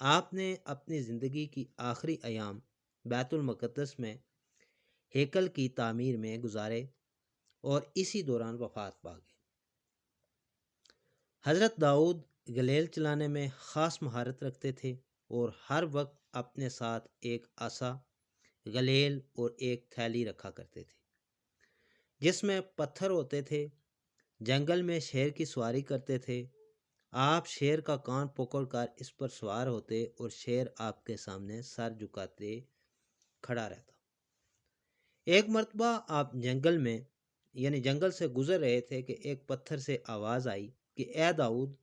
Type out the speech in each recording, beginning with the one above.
آپ نے اپنی زندگی کی آخری ایام بیت المقدس میں ہیکل کی تعمیر میں گزارے اور اسی دوران وفات پا گئے۔ حضرت داؤد گلیل چلانے میں خاص مہارت رکھتے تھے اور ہر وقت اپنے ساتھ ایک عصا، گلیل اور ایک تھیلی رکھا کرتے تھے جس میں پتھر ہوتے تھے۔ جنگل میں شیر کی سواری کرتے تھے۔ آپ شیر کا کان پکڑ کر اس پر سوار ہوتے اور شیر آپ کے سامنے سر جھکاتے کھڑا رہتا۔ ایک مرتبہ آپ جنگل سے گزر رہے تھے کہ ایک پتھر سے آواز آئی کہ اے داؤد،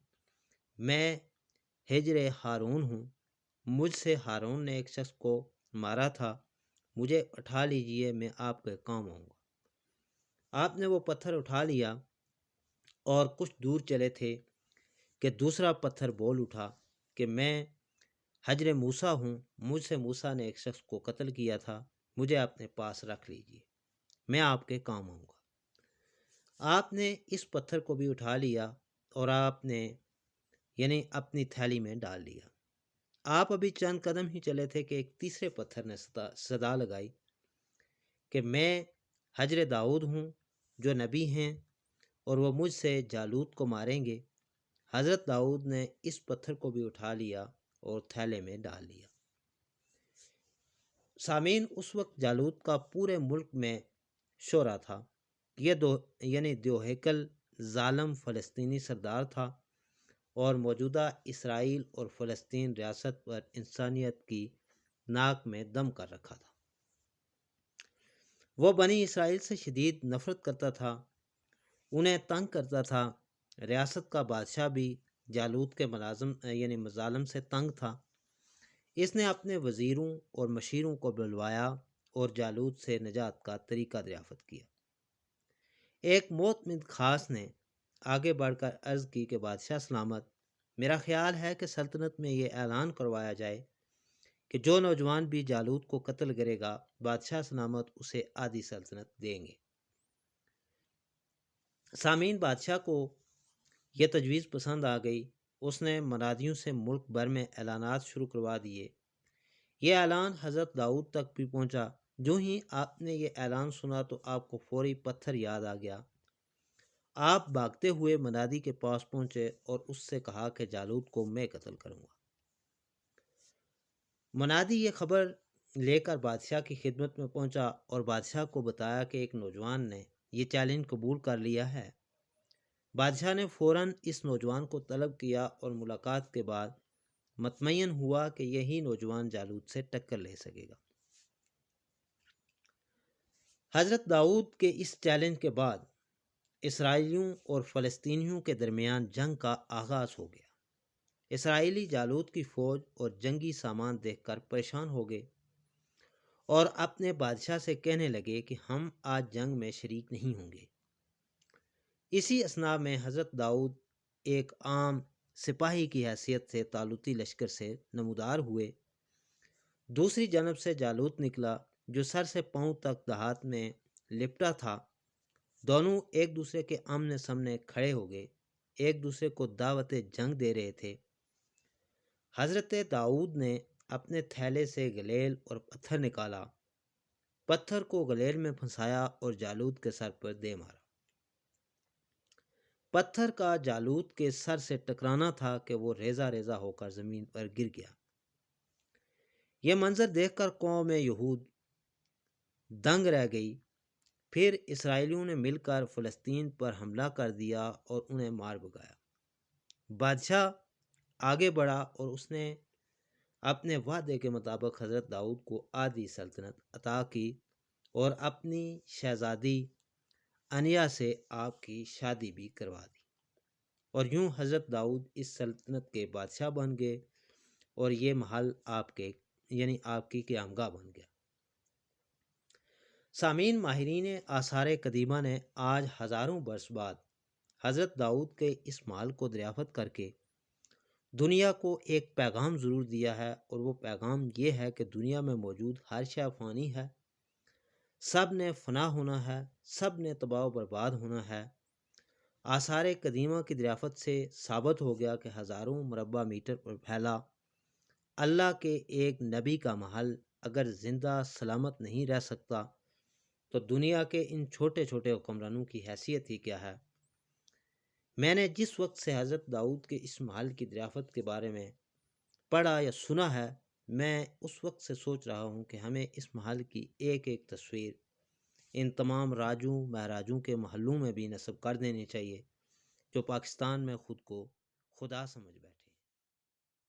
میں ہجر ہارون ہوں، مجھ سے ہارون نے ایک شخص کو مارا تھا، مجھے اٹھا لیجئے، میں آپ کے کام آؤں گا۔ آپ نے وہ پتھر اٹھا لیا اور کچھ دور چلے تھے کہ دوسرا پتھر بول اٹھا کہ میں حجر موسیٰ ہوں، مجھ سے موسیٰ نے ایک شخص کو قتل کیا تھا، مجھے اپنے پاس رکھ لیجئے، میں آپ کے کام آؤں گا۔ آپ نے اس پتھر کو بھی اٹھا لیا اور آپ نے اپنی تھیلی میں ڈال لیا۔ آپ ابھی چند قدم ہی چلے تھے کہ ایک تیسرے پتھر نے صدا لگائی کہ میں حجر داؤد ہوں جو نبی ہیں اور وہ مجھ سے جالوت کو ماریں گے۔ حضرت داؤد نے اس پتھر کو بھی اٹھا لیا اور تھیلے میں ڈال لیا۔ سامعین، اس وقت جالوت کا پورے ملک میں شورا تھا۔ یہ دوہیکل ظالم فلسطینی سردار تھا اور موجودہ اسرائیل اور فلسطین ریاست پر انسانیت کی ناک میں دم کر رکھا تھا۔ وہ بنی اسرائیل سے شدید نفرت کرتا تھا، انہیں تنگ کرتا تھا۔ ریاست کا بادشاہ بھی جالوت کے مظالم سے تنگ تھا۔ اس نے اپنے وزیروں اور مشیروں کو بلوایا اور جالوت سے نجات کا طریقہ دریافت کیا۔ ایک معتمد خاص نے آگے بڑھ کر عرض کی کہ بادشاہ سلامت، میرا خیال ہے کہ سلطنت میں یہ اعلان کروایا جائے کہ جو نوجوان بھی جالوت کو قتل کرے گا، بادشاہ سلامت اسے آدھی سلطنت دیں گے۔ سامعین، بادشاہ کو یہ تجویز پسند آ گئی۔ اس نے منادیوں سے ملک بھر میں اعلانات شروع کروا دیے۔ یہ اعلان حضرت داؤد تک بھی پہنچا۔ جو ہی آپ نے یہ اعلان سنا تو آپ کو فوری پتھر یاد آ گیا۔ آپ بھاگتے ہوئے منادی کے پاس پہنچے اور اس سے کہا کہ جالوت کو میں قتل کروں گا۔ منادی یہ خبر لے کر بادشاہ کی خدمت میں پہنچا اور بادشاہ کو بتایا کہ ایک نوجوان نے یہ چیلنج قبول کر لیا ہے۔ بادشاہ نے فوراً اس نوجوان کو طلب کیا اور ملاقات کے بعد مطمئن ہوا کہ یہی نوجوان جالوت سے ٹکر لے سکے گا۔ حضرت داؤد کے اس چیلنج کے بعد اسرائیلیوں اور فلسطینیوں کے درمیان جنگ کا آغاز ہو گیا۔ اسرائیلی جالوت کی فوج اور جنگی سامان دیکھ کر پریشان ہو گئے اور اپنے بادشاہ سے کہنے لگے کہ ہم آج جنگ میں شریک نہیں ہوں گے۔ اسی اثناء میں حضرت داؤد ایک عام سپاہی کی حیثیت سے طالوتی لشکر سے نمودار ہوئے۔ دوسری جانب سے جالوت نکلا جو سر سے پاؤں تک دھات میں لپٹا تھا۔ دونوں ایک دوسرے کے آمنے سامنے کھڑے ہو گئے، ایک دوسرے کو دعوت جنگ دے رہے تھے۔ حضرت داؤد نے اپنے تھیلے سے گلیل اور پتھر نکالا، پتھر کو گلیل میں پھنسایا اور جالوت کے سر پر دے مارا۔ پتھر کا جالوت کے سر سے ٹکرانا تھا کہ وہ ریزہ ریزہ ہو کر زمین پر گر گیا۔ یہ منظر دیکھ کر قوم یہود دنگ رہ گئی۔ پھر اسرائیلیوں نے مل کر فلسطین پر حملہ کر دیا اور انہیں مار بھگایا۔ بادشاہ آگے بڑھا اور اس نے اپنے وعدے کے مطابق حضرت داؤد کو آدھی سلطنت عطا کی اور اپنی شہزادی انیا سے آپ کی شادی بھی کروا دی، اور یوں حضرت داؤد اس سلطنت کے بادشاہ بن گئے اور یہ محل آپ کی قیامگاہ بن گیا۔ سامعین، ماہرین آثار قدیمہ نے آج ہزاروں برس بعد حضرت داؤد کے اس محل کو دریافت کر کے دنیا کو ایک پیغام ضرور دیا ہے، اور وہ پیغام یہ ہے کہ دنیا میں موجود ہر شے فانی ہے، سب نے فنا ہونا ہے، سب نے تباہ و برباد ہونا ہے۔ آثار قدیمہ کی دریافت سے ثابت ہو گیا کہ ہزاروں مربع میٹر پر پھیلا اللہ کے ایک نبی کا محل اگر زندہ سلامت نہیں رہ سکتا تو دنیا کے ان چھوٹے چھوٹے حکمرانوں کی حیثیت ہی کیا ہے؟ میں نے جس وقت سے حضرت داؤد کے اس محل کی دریافت کے بارے میں پڑھا یا سنا ہے، میں اس وقت سے سوچ رہا ہوں کہ ہمیں اس محل کی ایک ایک تصویر ان تمام راجوں مہاراجوں کے محلوں میں بھی نصب کر دینی چاہیے جو پاکستان میں خود کو خدا سمجھ بیٹھے۔